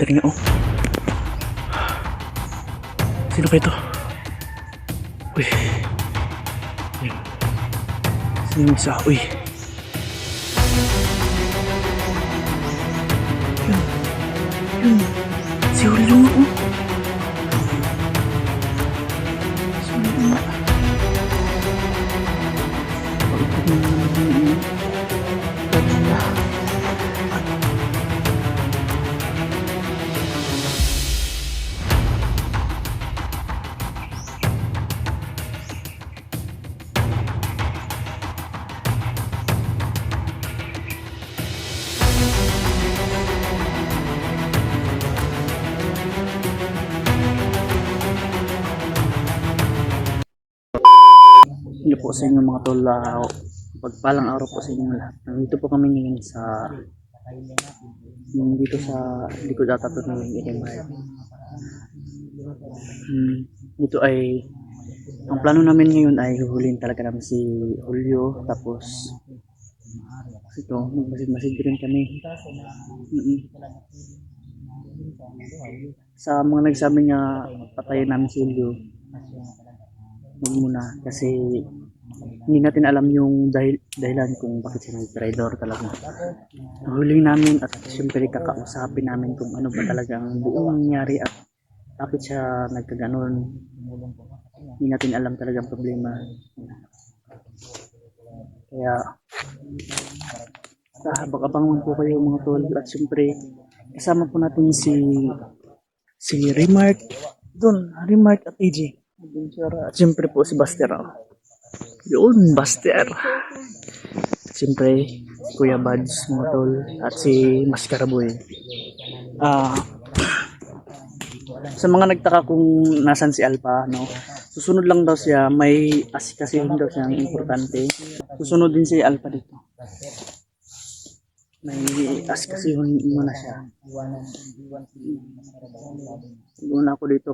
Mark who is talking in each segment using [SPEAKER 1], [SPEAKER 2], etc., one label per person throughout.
[SPEAKER 1] Tari nga, oh. Sino kayo to? Uy. Yan. Sino sa, uy. Yun. Yun. Si Julio nga, oh. Si Julio nga. Pagod na naman yun. Pagod na. Hindi po sa inyo mga tol, pagpalang araw po sa inyo lahat. Nandito po kami ngayon sa dito sa likod ata to ng Edemar. Dito ay ang plano namin ngayon ay huhulihin talaga namin si Julio, tapos ito masid rin kami. Sa mga nagsabi nga patayin namin si Julio, huwag muna kasi hindi natin alam yung dahilan kung bakit siya nag-traitor talaga. Huling namin at siyempre kakausapin namin kung ano ba talaga ang buong nangyari at bakit siya nagkaganon. Hindi natin alam talaga ang problema. Kaya habang-abangan po kayo mga tol, at siyempre kasama po natin si Remark doon, Remark at AJ. At siyempre po si Buster. Yun, Buster. Siyempre, Kuya Buds, mga tol. At si Maskaraboy. Sa mga nagtaka kung nasan si Alpha, no? Susunod lang daw siya. May asikasihin daw siyang importante. Susunod din si Alpha dito. May asikasihin muna siya. Muna ako dito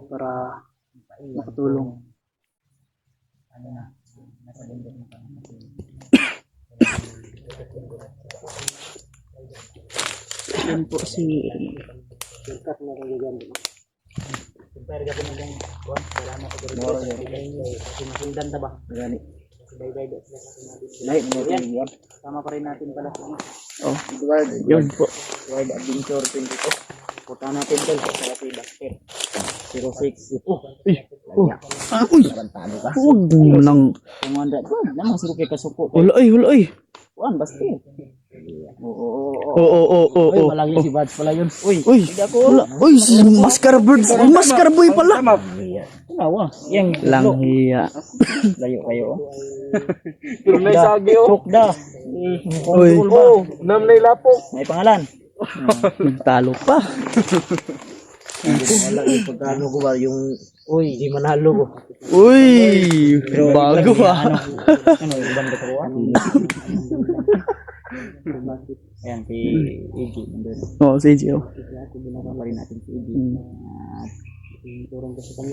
[SPEAKER 1] para makatulong. Yan po si sama pa rin natin pala. Oh, yun po. Wild Adventure 22. Punta natin tol sa si Buster 06. Uy. Huwag mo nang masiro kay kasuko. Hulay. Kuan Buster. Oo.
[SPEAKER 2] Malagi si Buds pala yun.
[SPEAKER 1] Uy, si Maskaraboy pala.
[SPEAKER 2] Tawa. Yang
[SPEAKER 1] Langhiya.
[SPEAKER 2] layo kayo.
[SPEAKER 3] Pero may sagi oh.
[SPEAKER 2] Tukda.
[SPEAKER 1] Uy.
[SPEAKER 3] Oh, nam na ilapok.
[SPEAKER 2] May pangalan.
[SPEAKER 1] Nagtalo pa.
[SPEAKER 2] Wala yung pagkano ko ba yung di manalo ko.
[SPEAKER 1] Uy, bago ah.
[SPEAKER 2] Ano ibang katawan? Ayan si EG nandun.
[SPEAKER 1] Oh, si Gio.
[SPEAKER 2] Ginagawa rin natin si EG.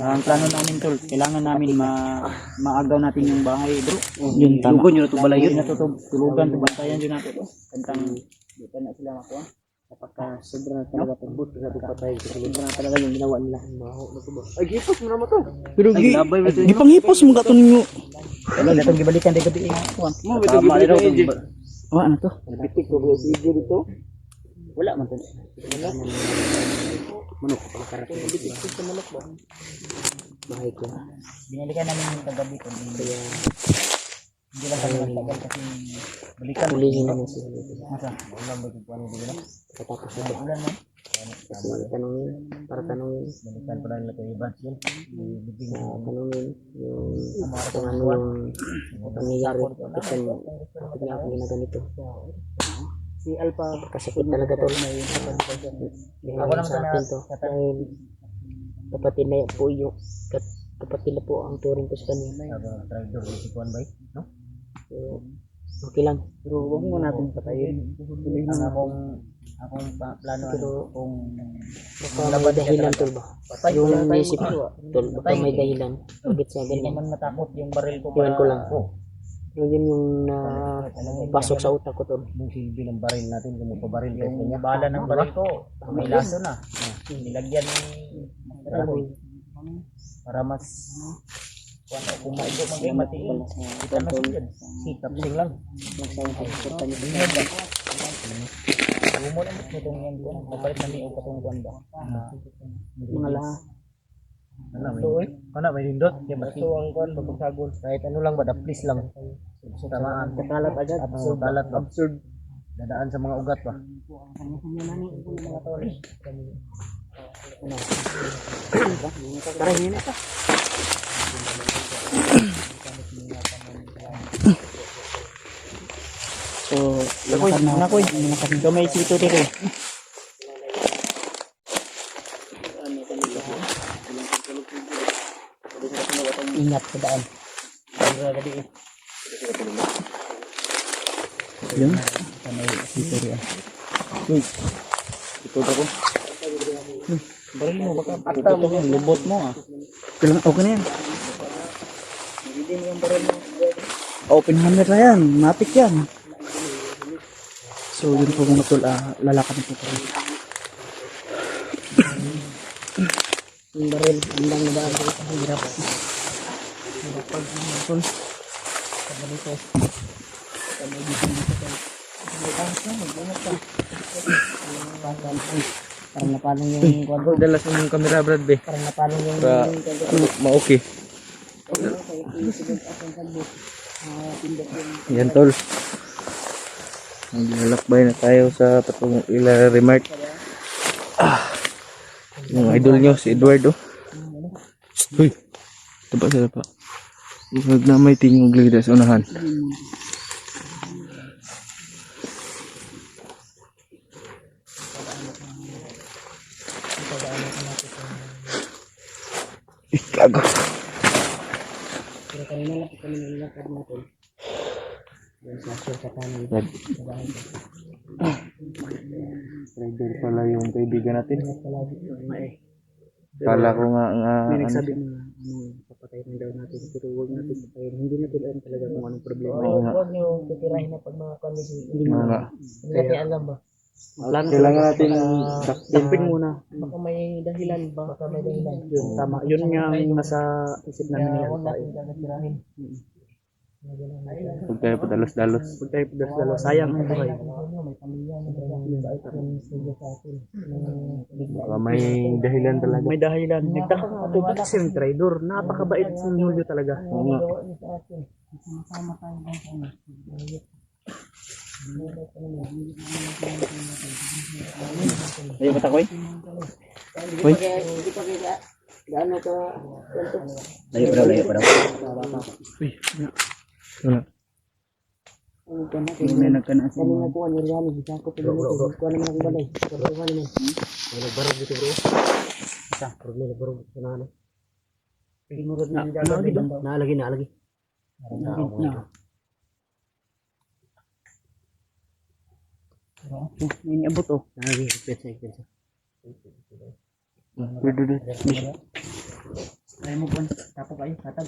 [SPEAKER 2] Ang plano namin tol, kailangan namin maagaw natin yung bahay bro.
[SPEAKER 1] Yun tama.
[SPEAKER 2] Lugon yun ito balay yun. Tulugan, tubantayan yun natin. Kantang di pa na sila makuha.
[SPEAKER 3] Kapag sobra talaga pagbut sa patay, sobra talaga yung ginawa nila. Ay gipos mo naman to.
[SPEAKER 1] Pero gipanghipos mo gaton nyo.
[SPEAKER 2] Wala natong gibalikan day gabi.
[SPEAKER 3] Mo bitaw gibalik ko.
[SPEAKER 1] Ano to?
[SPEAKER 3] Bitik ko si dito.
[SPEAKER 2] Wala man to.
[SPEAKER 3] Manok pala karating. Bitik ko sa manok ba? Bahay ko.
[SPEAKER 2] Binalikan namin yung kagabi ko. Kaya hindi lang kami nagtagal kasi balikan.
[SPEAKER 3] Ulihin naman sila.
[SPEAKER 2] Masa? Wala ba yung paano dito na?
[SPEAKER 3] Katapos na ba?
[SPEAKER 2] Ulan man.
[SPEAKER 3] Kasi tanongin, para tanongin.
[SPEAKER 2] Balikan pa lang nila kayo Buds yun.
[SPEAKER 3] Tanongin yung kung ano yung pangyayari. Bakit nga ako ginaganito.
[SPEAKER 2] Si Alpha
[SPEAKER 3] Kasakit talaga to.
[SPEAKER 2] ako naman
[SPEAKER 3] Sa akin to. Dahil kapatid na po yung kapatid na po ang turing ko sa kanila.
[SPEAKER 2] Traitor si Juan Bay, no?
[SPEAKER 3] So, okay lang. Pero huwag mo natin patayin.
[SPEAKER 2] Ang akong plano
[SPEAKER 3] Pero
[SPEAKER 2] kung
[SPEAKER 3] baka may dahilan tol ba? Yung naisip ko tol, baka may dahilan. Bakit siya
[SPEAKER 2] hindi
[SPEAKER 3] ganyan?
[SPEAKER 2] naman matakot yung baril ko
[SPEAKER 3] Iwan ko lang. Pero yun yung pasok sa utak ko to.
[SPEAKER 2] Yung silbi ng baril natin, kung magpabaril kayo kanya. Bala ng baril ko, may laso na. Nilagyan ng para mas kung maigo maging matiin. Kita na siya dyan. Sikap sing lang. Gumo lang ito itong yan ko. Kapalit na niyo katong kuwan ba?
[SPEAKER 3] Mga lahat.
[SPEAKER 2] Ano, may lindot. Basto ang kuwan, mapagsagol. Kahit ano lang ba, please lang. Tamaan.
[SPEAKER 3] Kakalat agad.
[SPEAKER 2] Kalat ba? Absurd. Dadaan sa mga ugat ba?
[SPEAKER 3] Tara, yun na ito.
[SPEAKER 1] So, lakad na. Ito may sito dito.
[SPEAKER 3] Ingat sa daan.
[SPEAKER 1] Yun. Sito rin. Uy. Ito ako.
[SPEAKER 2] Baril mo, baka
[SPEAKER 1] Ito mo, lubot mo ah. Okay na yan. Open hammer na yan. Matik yan. So yun po mga tol, lalakad po kami.
[SPEAKER 3] Yung baril, ang lang na daan. Ang hirap.
[SPEAKER 1] Tol.
[SPEAKER 3] Parang napalong yung kwadro.
[SPEAKER 2] dala sa mong kamera, Brad, be.
[SPEAKER 3] Parang napalong yung
[SPEAKER 2] Para ma-okay. Yan, tol. Maglalakbay na tayo sa patungong ila remark. Yung idol nyo, si Eduardo. Uy, taba sila pa. Huwag na may tingog lagi sa unahan. Ikago.
[SPEAKER 3] pero kanina lang kami nilakad natin. Yung sa kanan.
[SPEAKER 2] Rider pala yung kaibigan natin.
[SPEAKER 3] Palagi
[SPEAKER 2] Kala ko nga
[SPEAKER 1] May nagsabi na papatay na daw natin. Pero huwag natin patayin. Hindi natin alam talaga kung anong problema.
[SPEAKER 3] Huwag niyo titirahin na pag mga kondisyon. Hindi natin alam ba?
[SPEAKER 2] Kailangan natin
[SPEAKER 1] Damping muna.
[SPEAKER 3] Baka may dahilan ba? Baka may dahilan.
[SPEAKER 1] Yun, tama. Yun nga ang nasa isip namin
[SPEAKER 3] Kaya huwag
[SPEAKER 1] ngayon.
[SPEAKER 3] natin tatirahin.
[SPEAKER 2] Huwag tayo padalos-dalos.
[SPEAKER 1] Huwag tayo dalo. Sayang ang buhay.
[SPEAKER 3] May pamilya, may bait yung sige sa atin.
[SPEAKER 2] Baka may dahilan talaga.
[SPEAKER 1] May dahilan. Nagtaka nga ako. Bakit si Traidor? Napakabait si Julio talaga.
[SPEAKER 2] Oo nga.
[SPEAKER 3] Gawa niyo sa atin. Sama tayo lang sa ano.
[SPEAKER 1] Ayaw ba takoy?
[SPEAKER 3] Uy. Hindi pa kaya gaano ka
[SPEAKER 1] Layo pa daw. Uy,
[SPEAKER 2] Wala.
[SPEAKER 1] may nagkana sa
[SPEAKER 3] kanina ko ano yan, isa ko pili ko. Kuha naman ang balay. Kuha naman. Nagbarog dito bro. Isa, nagbarog sa nano. Pinurod na nalagi. Nalagi.
[SPEAKER 1] May niabot oh.
[SPEAKER 3] Nalagi, pesa.
[SPEAKER 1] Ayaw mo po. Tapo kayo. Tatang.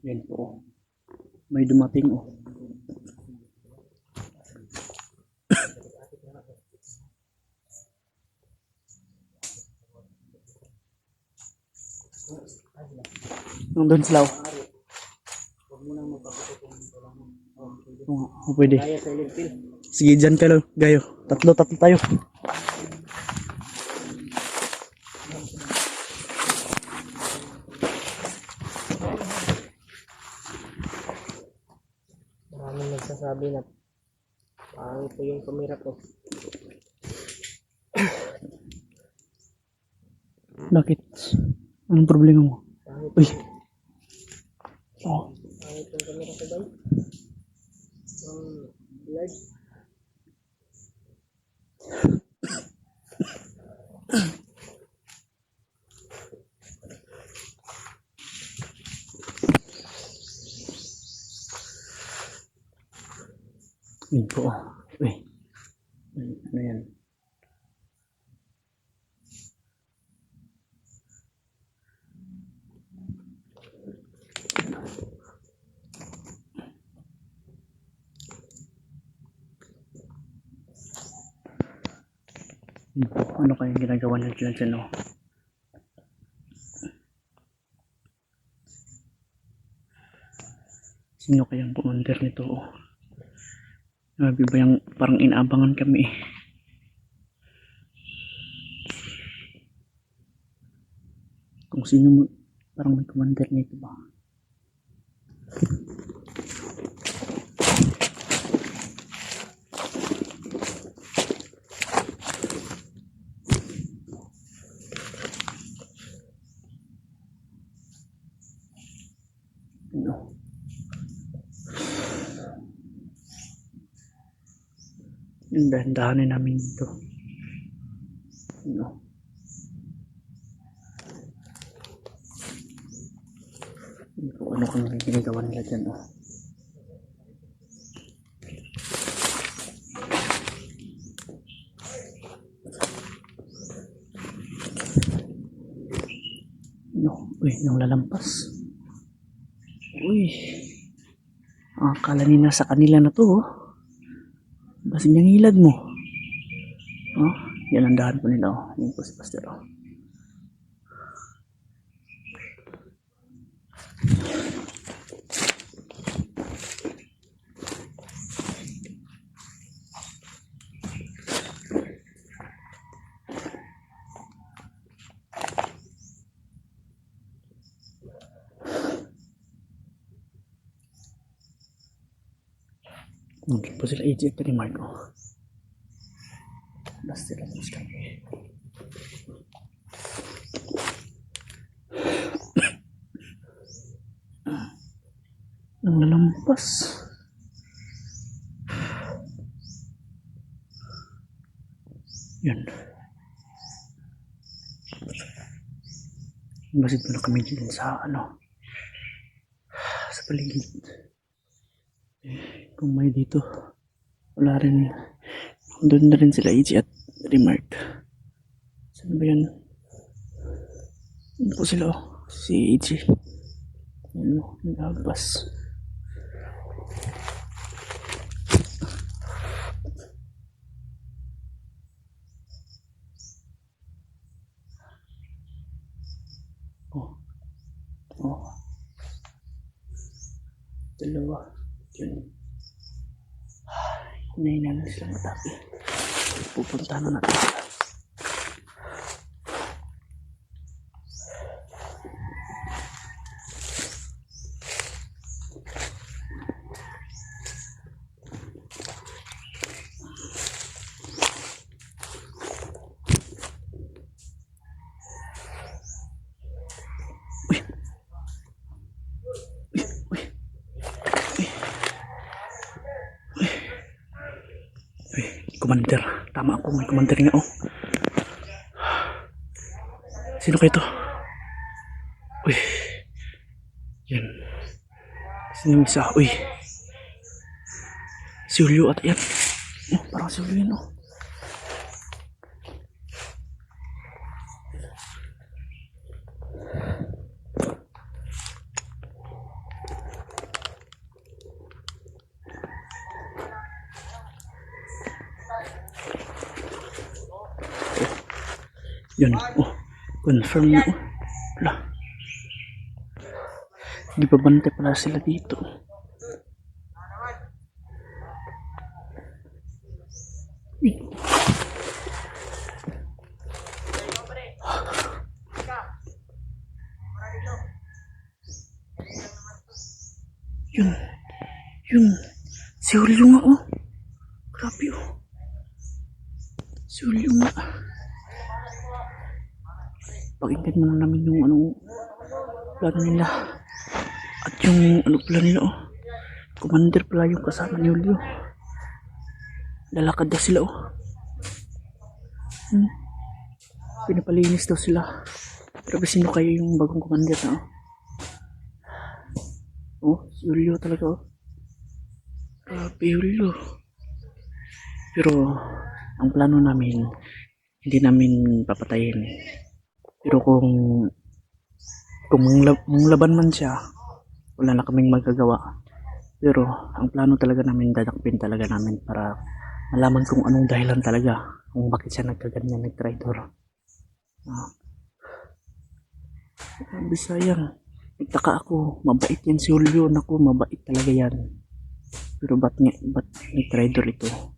[SPEAKER 1] Yan po. May dumating oh. Nandun sila oh. Oo, pwede. Sige, dyan ka lang, gayo. Tatlo tayo.
[SPEAKER 3] Maraming nagsasabi na pangit po yung kamera ko.
[SPEAKER 1] Bakit? Anong problema mo? Uy. Oh.
[SPEAKER 3] Pangit yung kamera ko ba? Blurred.
[SPEAKER 1] Yun po. Uy. Ano yan? Yun po. Ano kayang ginagawa nila dyan, oh? Sino kayang commander nito, oh? Grabe ba yung parang inaabangan kami, eh. Kung sino parang may commander nito ba? Ano? Yung dahan-dahanin namin dito. Ano? Ano kang ginagawa nila dyan, oh? No, uy, nang lalampas. Uy. Akala nila sa kanila na to, oh. Basin yung hilag mo. Oh, yan ang dahan po nila, oh. Yan po si Pastor, oh. Mungkin po sila AJ at ni Marco. Last sila sa kami. Nang lalampas. Yan. Basit mo na kami dyan sa ano. Sa paligid. Kung may dito, wala rin. Doon na rin sila AJ at Remark. Saan ba yan? Ano po sila, oh? Si AJ. Ano, nagabas. Oh. Oh. Dalawa. Yun. Hinahinaan na sila matabi. Pupunta na natin sila. Commander. Tama ako, may commander nga, oh. Sino kayo to? Uy. Yan. Sino yung isa? Uy. Si Julio at yan. Oh, parang si Julio yan, oh. Yan, oh, confirm na, oh. Wala. Di ba bantay pala sila dito? Yun, si Julio nga, oh. Grabe, oh. Si Julio nga. Pakinggan mo lang namin yung anong plano nila. At yung ano pala nila, oh. Commander pala yung kasama ni Julio. Lalakad daw sila, oh. Pinapalinis daw sila. Pero sino kayo yung bagong commander na, oh. Oh, si Julio talaga, oh. Grabe, Julio. Pero ang plano namin, hindi namin papatayin. Pero kung laban man siya, wala na kaming magagawa. Pero ang plano talaga namin, dadakpin talaga namin para malaman kung anong dahilan talaga kung bakit siya nagkaganyan, nag-traitor. Bisayang, nagtaka ako, mabait yan si Julio. Naku, mabait talaga yan. Pero ba't nag-traitor ito?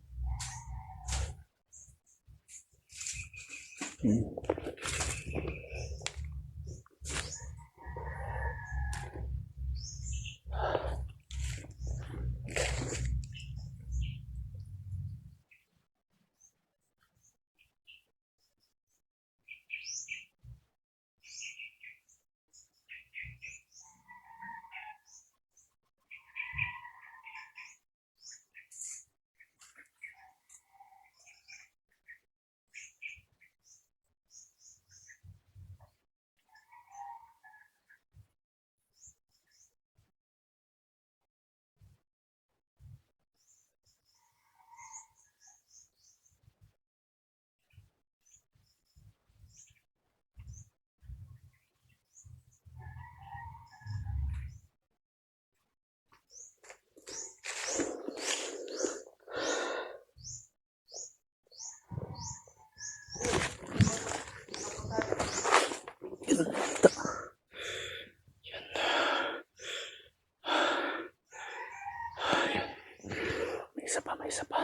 [SPEAKER 1] May isa pa.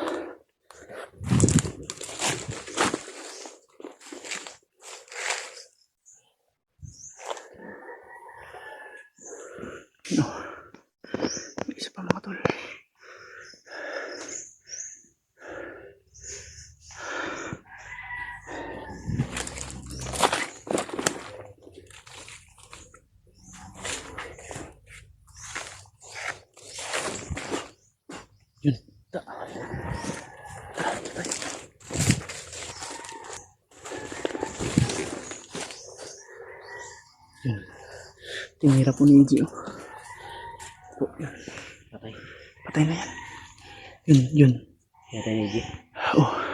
[SPEAKER 1] No. May isa pa mga tol. Yun. Tara. Yun. Tinira po ni Iggy. Yun.
[SPEAKER 3] Patay.
[SPEAKER 1] Patay na yan. Yun.
[SPEAKER 3] Patay na Iggy.
[SPEAKER 1] Oh.